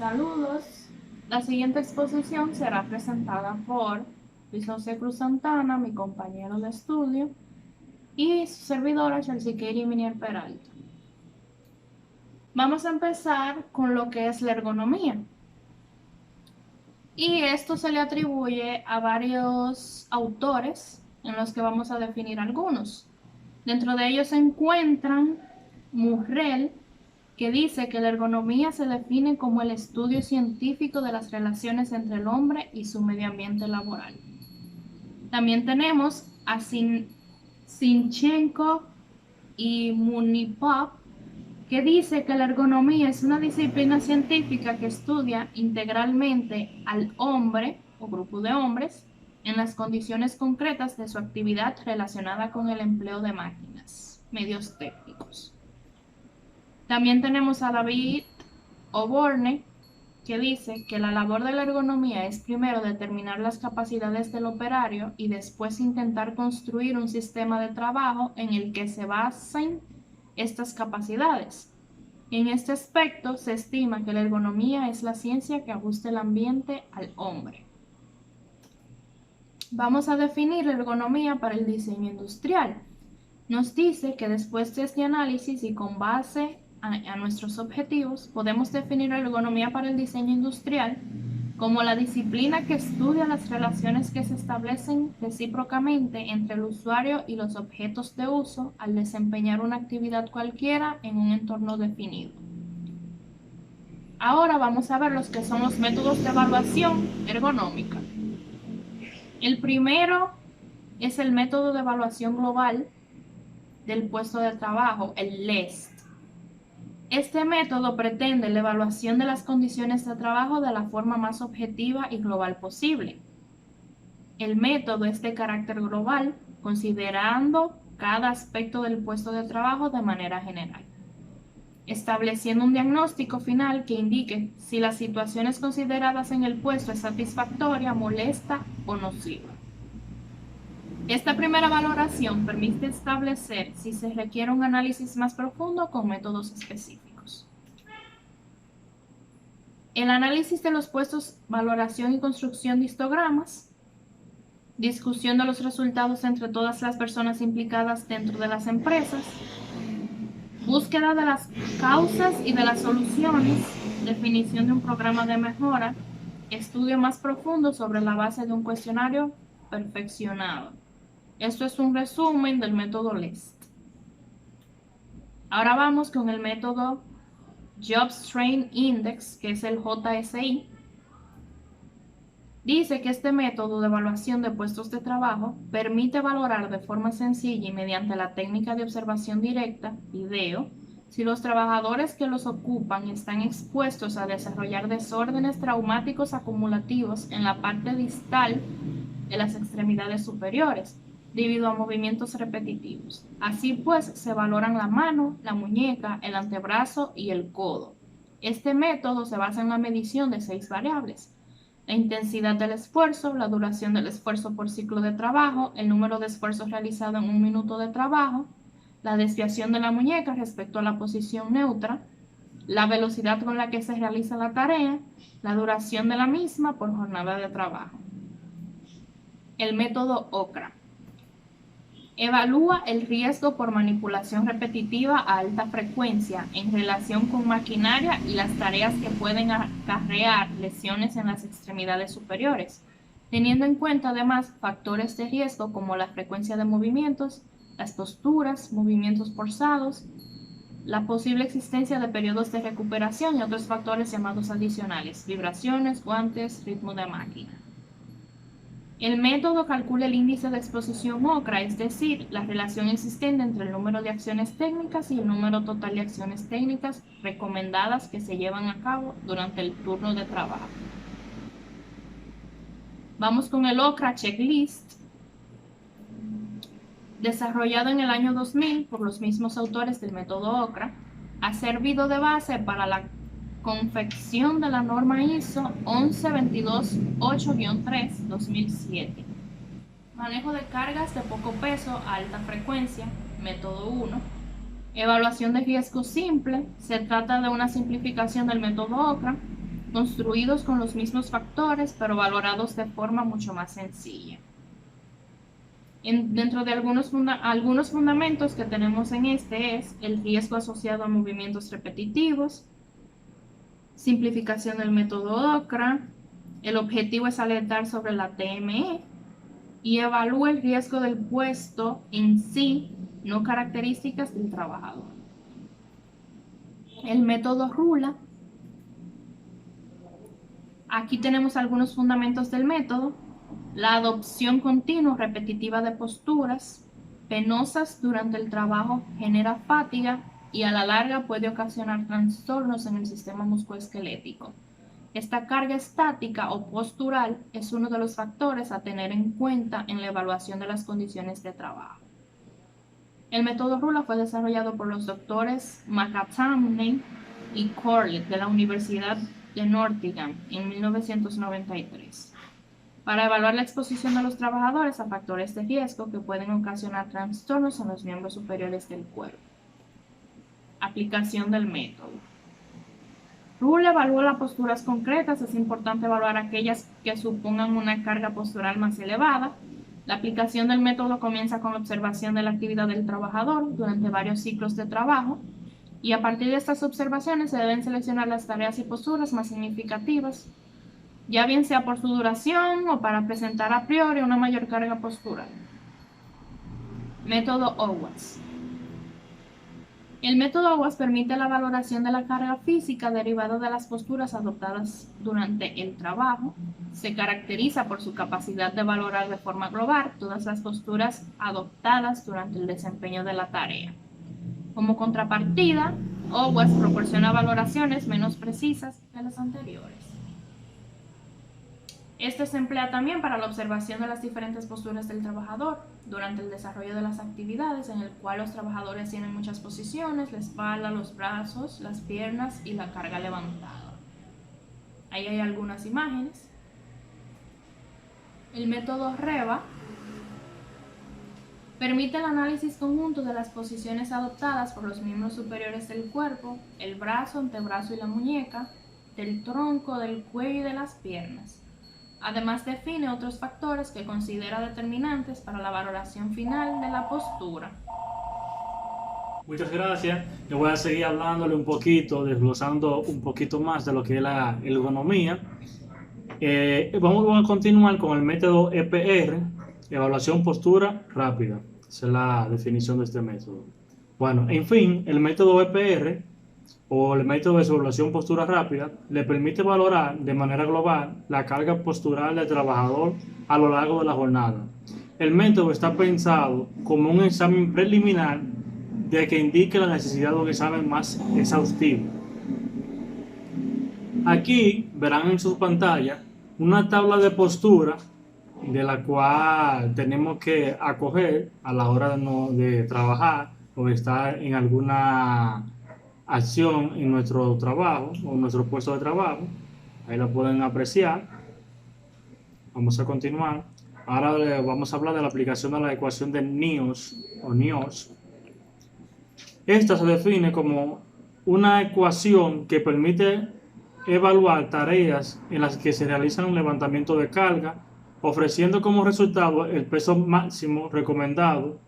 Saludos. La siguiente exposición será presentada por Luis José Cruz Santana, mi compañero de estudio, y su servidora Chelsea Katie Minier Peralta. Vamos a empezar con lo que es la ergonomía. Y esto se le atribuye a varios autores en los que vamos a definir algunos. Dentro de ellos se encuentran Murrell, que dice que la ergonomía se define como el estudio científico de las relaciones entre el hombre y su medio ambiente laboral. También tenemos a Zinchenko y Munipov, que dice que la ergonomía es una disciplina científica que estudia integralmente al hombre o grupo de hombres en las condiciones concretas de su actividad relacionada con el empleo de máquinas, medios técnicos. También tenemos a David Oborne, que dice que la labor de la ergonomía es primero determinar las capacidades del operario y después intentar construir un sistema de trabajo en el que se basen estas capacidades. En este aspecto, se estima que la ergonomía es la ciencia que ajusta el ambiente al hombre. Vamos a definir la ergonomía para el diseño industrial. Nos dice que después de este análisis y con base a nuestros objetivos, podemos definir la ergonomía para el diseño industrial como la disciplina que estudia las relaciones que se establecen recíprocamente entre el usuario y los objetos de uso al desempeñar una actividad cualquiera en un entorno definido. Ahora vamos a ver los que son los métodos de evaluación ergonómica. El primero es el método de evaluación global del puesto de trabajo, el LEST. Este método pretende la evaluación de las condiciones de trabajo de la forma más objetiva y global posible. El método es de carácter global, considerando cada aspecto del puesto de trabajo de manera general, estableciendo un diagnóstico final que indique si las situaciones consideradas en el puesto es satisfactoria, molesta o nociva. Esta primera valoración permite establecer si se requiere un análisis más profundo con métodos específicos. El análisis de los puestos, valoración y construcción de histogramas, discusión de los resultados entre todas las personas implicadas dentro de las empresas, búsqueda de las causas y de las soluciones, definición de un programa de mejora, estudio más profundo sobre la base de un cuestionario perfeccionado. Esto es un resumen del método LEST. Ahora vamos con el método Jobs Train Index, que es el JSI. Dice que este método de evaluación de puestos de trabajo permite valorar de forma sencilla y mediante la técnica de observación directa, video, si los trabajadores que los ocupan están expuestos a desarrollar desórdenes traumáticos acumulativos en la parte distal de las extremidades superiores, debido a movimientos repetitivos. Así pues, se valoran la mano, la muñeca, el antebrazo y el codo. Este método se basa en la medición de 6 variables: la intensidad del esfuerzo, la duración del esfuerzo por ciclo de trabajo, el número de esfuerzos realizados en un minuto de trabajo, la desviación de la muñeca respecto a la posición neutra, la velocidad con la que se realiza la tarea, la duración de la misma por jornada de trabajo. El método OCRA evalúa el riesgo por manipulación repetitiva a alta frecuencia en relación con maquinaria y las tareas que pueden acarrear lesiones en las extremidades superiores, teniendo en cuenta además factores de riesgo como la frecuencia de movimientos, las posturas, movimientos forzados, la posible existencia de periodos de recuperación y otros factores llamados adicionales, vibraciones, guantes, ritmo de máquina. El método calcula el índice de exposición OCRA, es decir, la relación existente entre el número de acciones técnicas y el número total de acciones técnicas recomendadas que se llevan a cabo durante el turno de trabajo. Vamos con el OCRA Checklist, desarrollado en el año 2000 por los mismos autores del método OCRA. Ha servido de base para la confección de la norma ISO 11228-3-2007. Manejo de cargas de poco peso a alta frecuencia, método 1. Evaluación de riesgo simple, se trata de una simplificación del método OCRA. construidos con los mismos factores, pero valorados de forma mucho más sencilla. Dentro de algunos fundamentos que tenemos en este es el riesgo asociado a movimientos repetitivos, simplificación del método OCRA, el objetivo es alertar sobre la TME y evalúa el riesgo del puesto en sí, no características del trabajador. El método RULA. Aquí tenemos algunos fundamentos del método. La adopción continua repetitiva de posturas penosas durante el trabajo genera fatiga y a la larga puede ocasionar trastornos en el sistema musculoesquelético. Esta carga estática o postural es uno de los factores a tener en cuenta en la evaluación de las condiciones de trabajo. El método RULA fue desarrollado por los doctores McAtamney y Corlett de la Universidad de Nottingham en 1993 para evaluar la exposición de los trabajadores a factores de riesgo que pueden ocasionar trastornos en los miembros superiores del cuerpo. Aplicación del método. RULA evalúa las posturas concretas. Es importante evaluar aquellas que supongan una carga postural más elevada. La aplicación del método comienza con la observación de la actividad del trabajador durante varios ciclos de trabajo y a partir de estas observaciones se deben seleccionar las tareas y posturas más significativas, ya bien sea por su duración o para presentar a priori una mayor carga postural. Método OWASP. El método OWASP permite la valoración de la carga física derivada de las posturas adoptadas durante el trabajo. Se caracteriza por su capacidad de valorar de forma global todas las posturas adoptadas durante el desempeño de la tarea. Como contrapartida, OWASP proporciona valoraciones menos precisas que las anteriores. Este se emplea también para la observación de las diferentes posturas del trabajador durante el desarrollo de las actividades, en el cual los trabajadores tienen muchas posiciones: la espalda, los brazos, las piernas y la carga levantada. Ahí hay algunas imágenes. El método REVA permite el análisis conjunto de las posiciones adoptadas por los miembros superiores del cuerpo, el brazo, antebrazo y la muñeca, del tronco, del cuello y de las piernas. Además, define otros factores que considera determinantes para la valoración final de la postura. Muchas gracias. Yo voy a seguir hablándole un poquito, desglosando un poquito más de lo que es la ergonomía. Vamos a continuar con el método EPR, evaluación postura rápida. Esa es la definición de este método. Bueno, en fin, el método EPR o el método de evaluación postura rápida le permite valorar de manera global la carga postural del trabajador a lo largo de la jornada. El método está pensado como un examen preliminar de que indique la necesidad de un examen más exhaustivo. Aquí verán en su pantalla una tabla de postura de la cual tenemos que acoger a la hora de trabajar o de estar en alguna acción en nuestro trabajo o nuestro puesto de trabajo. Ahí lo pueden apreciar. Vamos a continuar. Ahora vamos a hablar de la aplicación de la ecuación de NIOSH o NIOSH. Esta se define como una ecuación que permite evaluar tareas en las que se realizan un levantamiento de carga, ofreciendo como resultado el peso máximo recomendado,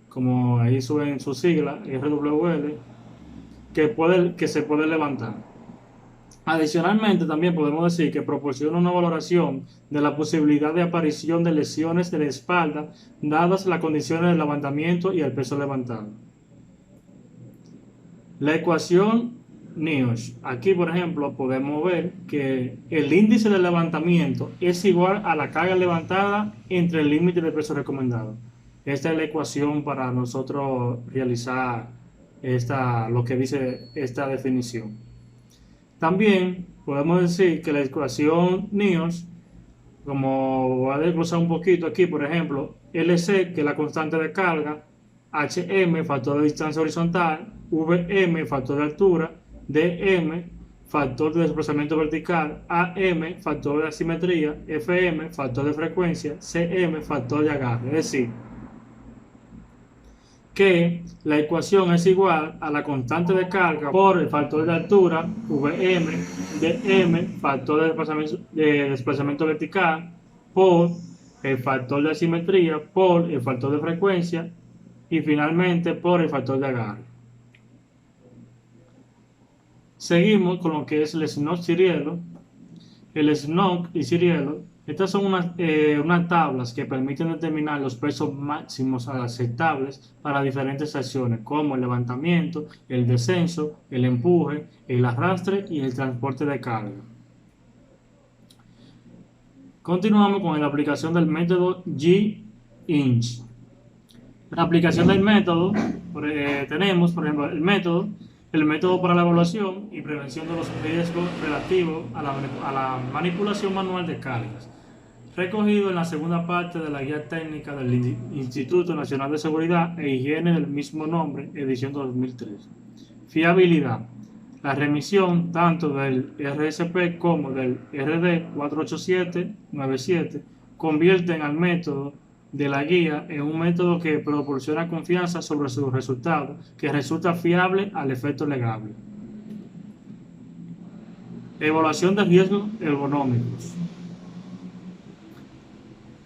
como ahí suben su sigla, RWL, que se puede levantar. Adicionalmente, también podemos decir que proporciona una valoración de la posibilidad de aparición de lesiones de la espalda, dadas las condiciones de levantamiento y el peso levantado. La ecuación NIOSH. Aquí, por ejemplo, podemos ver que el índice de levantamiento es igual a la carga levantada entre el límite de peso recomendado. Esta es la ecuación para nosotros realizar lo que dice esta definición. También podemos decir que la ecuación NIOSH, como voy a desglosar un poquito aquí, por ejemplo, LC, que es la constante de carga, HM, factor de distancia horizontal, VM, factor de altura, DM, factor de desplazamiento vertical, AM, factor de asimetría, FM, factor de frecuencia, CM, factor de agarre. Es decir, que la ecuación es igual a la constante de carga por el factor de altura, Vm, de m, factor de desplazamiento vertical, por el factor de asimetría, por el factor de frecuencia y finalmente por el factor de agarre. Seguimos con lo que es el Snot-Ciriello. El Snot y Ciriello, estas son unas tablas que permiten determinar los pesos máximos aceptables para diferentes acciones, como el levantamiento, el descenso, el empuje, el arrastre y el transporte de carga. Continuamos con la aplicación del método G-Inch. La aplicación del método, tenemos, por ejemplo, el método para la evaluación y prevención de los riesgos relativos a la manipulación manual de cargas, recogido en la segunda parte de la guía técnica del Instituto Nacional de Seguridad e Higiene del mismo nombre, edición 2003. Fiabilidad. La remisión tanto del RSP como del RD 48797 convierten al método de la guía en un método que proporciona confianza sobre sus resultados, que resulta fiable al efecto legable. Evaluación de riesgos ergonómicos.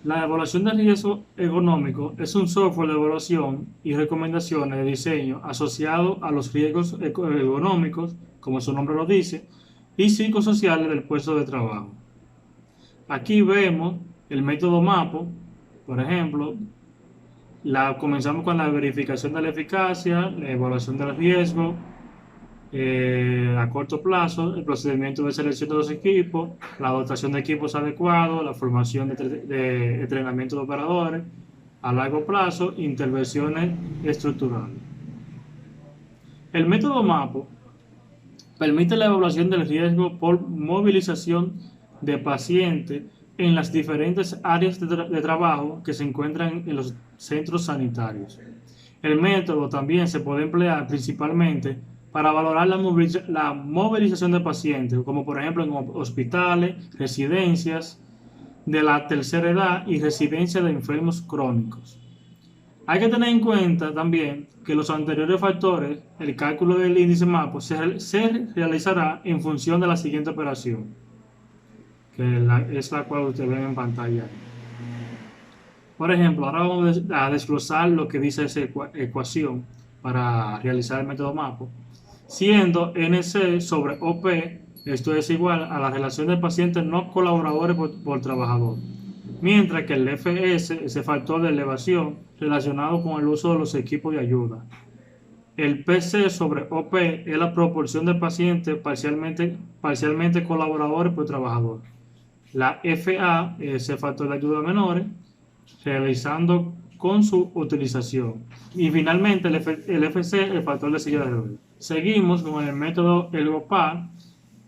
La evaluación de riesgo ergonómico es un software de evaluación y recomendaciones de diseño asociado a los riesgos ergonómicos, como su nombre lo dice, y psicosociales del puesto de trabajo. Aquí vemos el método MAPO. Por ejemplo, comenzamos con la verificación de la eficacia, la evaluación del riesgo, a corto plazo, el procedimiento de selección de los equipos, la dotación de equipos adecuados, la formación de entrenamiento de operadores, a largo plazo, intervenciones estructurales. El método MAPO permite la evaluación del riesgo por movilización de pacientes en las diferentes áreas de trabajo que se encuentran en los centros sanitarios. El método también se puede emplear principalmente para valorar la movilización de pacientes, como por ejemplo en hospitales, residencias de la tercera edad y residencias de enfermos crónicos. Hay que tener en cuenta también que los anteriores factores, el cálculo del índice MAPO, se realizará en función de la siguiente operación, que es la cual ustedes ven en pantalla. Por ejemplo, ahora vamos a desglosar lo que dice esa ecuación para realizar el método MAPO, siendo NC sobre OP, esto es igual a la relación de pacientes no colaboradores por trabajador, mientras que el FS es el factor de elevación relacionado con el uso de los equipos de ayuda. El PC sobre OP es la proporción de pacientes parcialmente colaboradores por trabajador. La FA es el factor de ayuda menores, realizando con su utilización. Y finalmente el FC, el factor de silla de ruedas. Seguimos con el método ERGOPAR.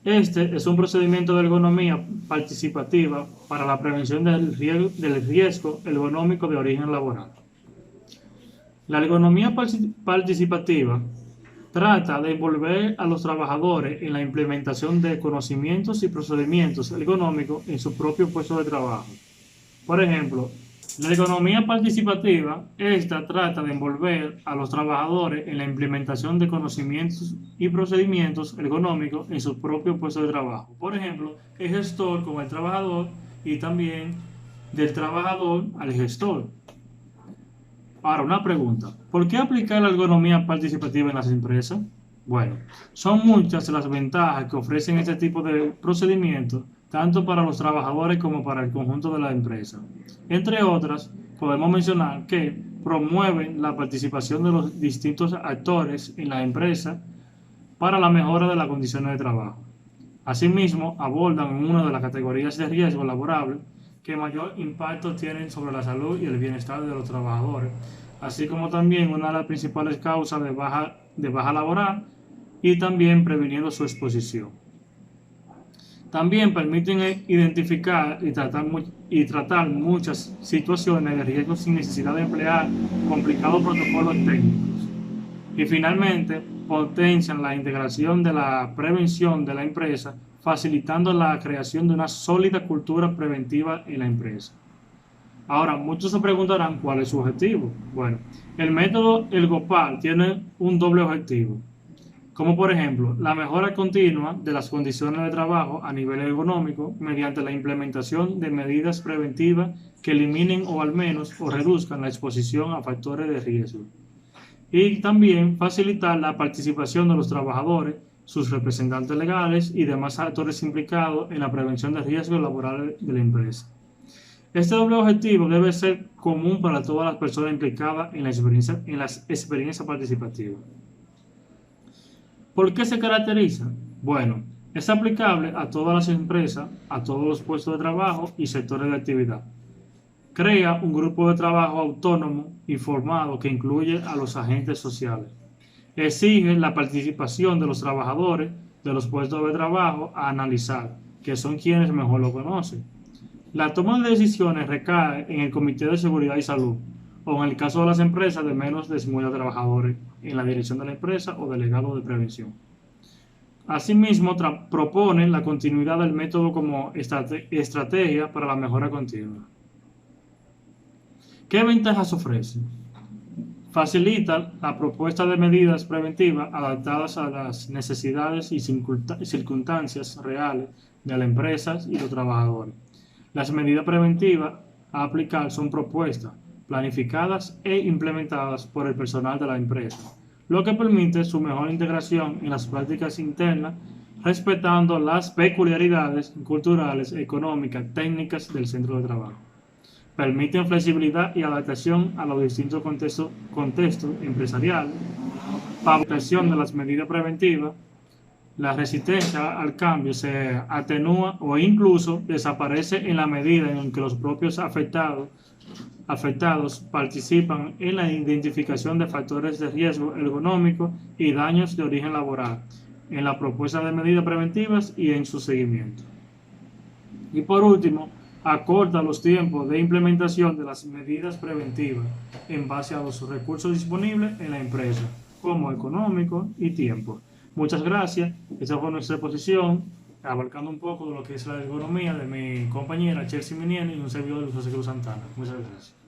Este es un procedimiento de ergonomía participativa para la prevención del riesgo ergonómico de origen laboral. La ergonomía participativa trata de envolver a los trabajadores en la implementación de conocimientos y procedimientos ergonómicos en su propio puesto de trabajo. Por ejemplo, la ergonomía participativa, esta trata de envolver a los trabajadores en la implementación de conocimientos y procedimientos ergonómicos en su propio puesto de trabajo. Por ejemplo, el gestor con el trabajador y también del trabajador al gestor. Ahora, una pregunta. ¿Por qué aplicar la ergonomía participativa en las empresas? Bueno, son muchas las ventajas que ofrecen este tipo de procedimientos, tanto para los trabajadores como para el conjunto de la empresa. Entre otras, podemos mencionar que promueven la participación de los distintos actores en la empresa para la mejora de las condiciones de trabajo. Asimismo, abordan una de las categorías de riesgo laborable que mayor impacto tienen sobre la salud y el bienestar de los trabajadores, así como también una de las principales causas de baja laboral y también previniendo su exposición. También permiten identificar y tratar muchas situaciones de riesgo sin necesidad de emplear complicados protocolos técnicos. Y finalmente, potencian la integración de la prevención de la empresa, facilitando la creación de una sólida cultura preventiva en la empresa. Ahora, muchos se preguntarán cuál es su objetivo. Bueno, el método Ergopal tiene un doble objetivo, como por ejemplo la mejora continua de las condiciones de trabajo a nivel ergonómico mediante la implementación de medidas preventivas que eliminen o al menos o reduzcan la exposición a factores de riesgo. Y también facilitar la participación de los trabajadores, sus representantes legales y demás actores implicados en la prevención de riesgos laborales de la empresa. Este doble objetivo debe ser común para todas las personas implicadas en las experiencias participativas. ¿Por qué se caracteriza? Bueno, es aplicable a todas las empresas, a todos los puestos de trabajo y sectores de actividad. Crea un grupo de trabajo autónomo y formado que incluye a los agentes sociales. Exige la participación de los trabajadores de los puestos de trabajo a analizar, que son quienes mejor lo conocen. La toma de decisiones recae en el Comité de Seguridad y Salud, o en el caso de las empresas de menos de 50 trabajadores, en la dirección de la empresa o delegado de prevención. Asimismo, propone la continuidad del método como estrategia para la mejora continua. ¿Qué ventajas ofrece? Facilita la propuesta de medidas preventivas adaptadas a las necesidades y circunstancias reales de las empresas y los trabajadores. Las medidas preventivas a aplicar son propuestas, planificadas e implementadas por el personal de la empresa, lo que permite su mejor integración en las prácticas internas, respetando las peculiaridades culturales, económicas, técnicas del centro de trabajo. Permiten flexibilidad y adaptación a los distintos contextos empresariales, adaptación de las medidas preventivas. La resistencia al cambio se atenúa o incluso desaparece en la medida en que los propios afectados participan en la identificación de factores de riesgo ergonómico y daños de origen laboral, en la propuesta de medidas preventivas y en su seguimiento. Y por último, acorta los tiempos de implementación de las medidas preventivas en base a los recursos disponibles en la empresa, como económico y tiempo. Muchas gracias. Esta fue nuestra exposición, abarcando un poco de lo que es la ergonomía de mi compañera Chelsea Minieni y un servidor de José Cruz Santana. Muchas gracias.